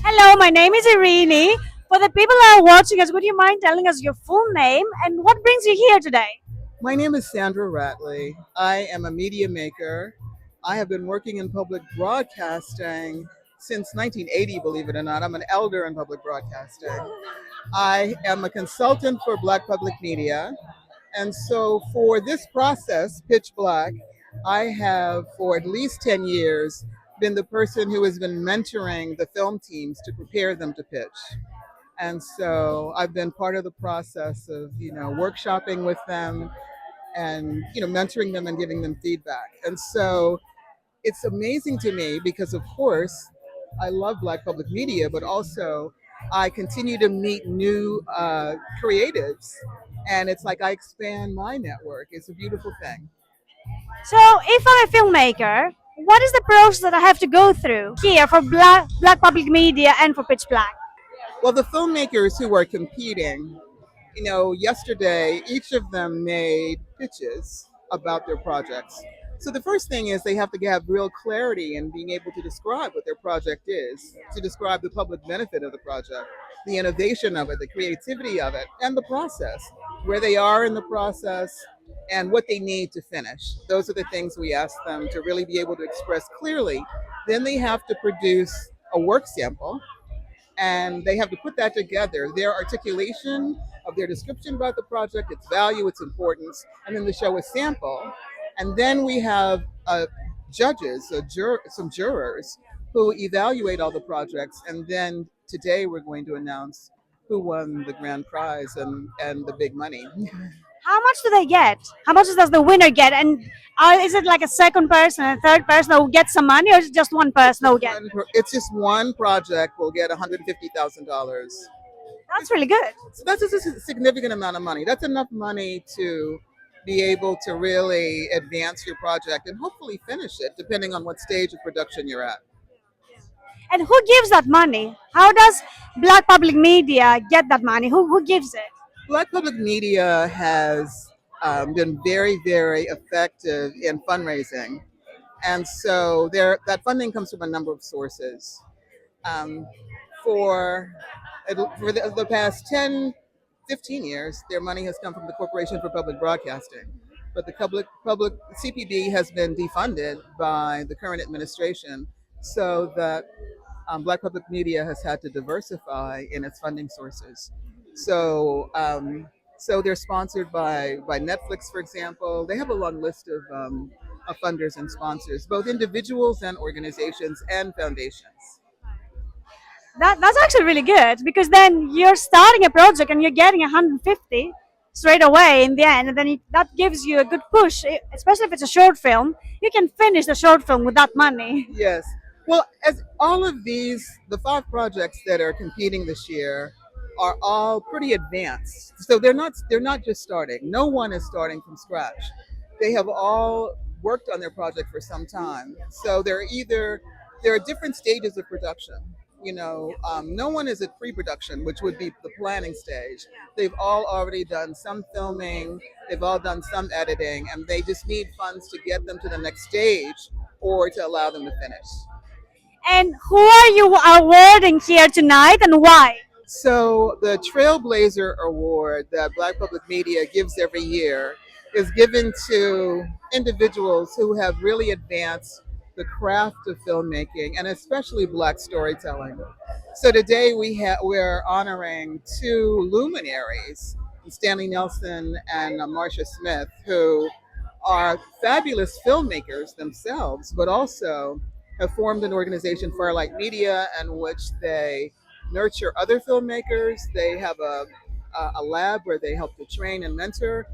Hello, my name is Eirini. For the people who are watching us, would you mind telling us your full name and what brings you here today? My name is Sandra Rattley. I am a media maker. I have been working in public broadcasting since 1980, believe it or not. I'm an elder in public broadcasting. I am a consultant for Black Public Media. And so for this process, Pitch Black, I have for at least 10 years been the person who has been mentoring the film teams to prepare them to pitch. And so I've been part of the process of, workshopping with them and mentoring them and giving them feedback. And so it's amazing to me because of course I love Black public media, but also I continue to meet new creatives, and it's like I expand my network. It's a beautiful thing. So, if I'm a filmmaker, what is the process that I have to go through here for Black Public Media and for Pitch Black? Well, the filmmakers who are competing, yesterday each of them made pitches about their projects. So the first thing is they have to have real clarity in being able to describe what their project is, to describe the public benefit of the project, the innovation of it, the creativity of it, and the process, where they are in the process and what they need to finish. Those are the things we ask them to really be able to express clearly. Then they have to produce a work sample, and they have to put that together, their articulation of their description about the project, its value, its importance, and then to show a sample. And then we have judges, some jurors who evaluate all the projects. And then today we're going to announce who won the grand prize and the big money. How much do they get? How much does the winner get? And is it like a second person, a third person who gets some money, or is it just one person who gets? It's just one project will get $150,000. That's really good. So that's just a significant amount of money. That's enough money to be able to really advance your project and hopefully finish it, depending on what stage of production you're at. And who gives that money? How does Black Public Media get that money? Who gives it? Black public media has been very, very effective in fundraising. And so that funding comes from a number of sources. Um, for for the past 10, 15 years, their money has come from the Corporation for Public Broadcasting. But the public CPB has been defunded by the current administration, so that Black public media has had to diversify in its funding sources. So, so they're sponsored by Netflix, for example. They have a long list of funders and sponsors, both individuals and organizations and foundations. That's actually really good because then you're starting a project and you're getting 150 straight away in the end, and then that gives you a good push, especially if it's a short film. You can finish the short film with that money. Yes. Well, as all of these, the five projects that are competing this year are all pretty advanced. So they're not just starting. No one is starting from scratch. They have all worked on their project for some time. So there are different stages of production. No one is at pre-production, which would be the planning stage. They've all already done some filming. They've all done some editing, and they just need funds to get them to the next stage or to allow them to finish. And who are you awarding here tonight and why? So the Trailblazer Award that Black Public Media gives every year is given to individuals who have really advanced the craft of filmmaking and especially Black storytelling. So today we're honoring two luminaries, Stanley Nelson and Marcia Smith, who are fabulous filmmakers themselves, but also have formed an organization, Firelight Media, in which they nurture other filmmakers. They have a lab where they help to train and mentor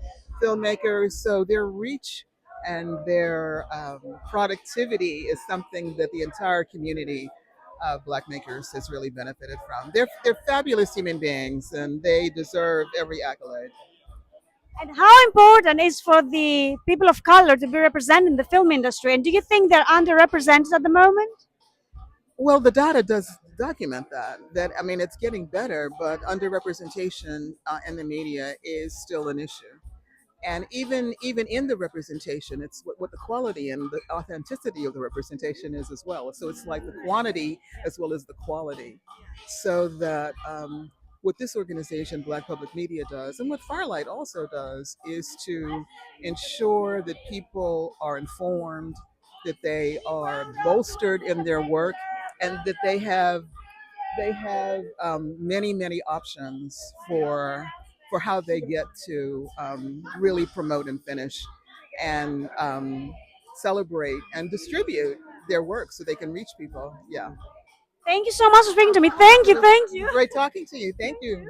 filmmakers. So their reach and their productivity is something that the entire community of Black makers has really benefited from. They're fabulous human beings, and they deserve every accolade. And how important is for the people of color to be represented in the film industry? And do you think they're underrepresented at the moment? Well, the data does document that. That I mean, it's getting better, but underrepresentation in the media is still an issue. And even in the representation, it's what the quality and the authenticity of the representation is as well. So it's like the quantity as well as the quality. So that what this organization, Black Public Media, does, and what Firelight also does, is to ensure that people are informed, that they are bolstered in their work, and that they have many options for how they get to really promote and finish and celebrate and distribute their work so they can reach people. Yeah. Thank you so much for speaking to me. Thank you. Thank you. Great talking to you. Thank you.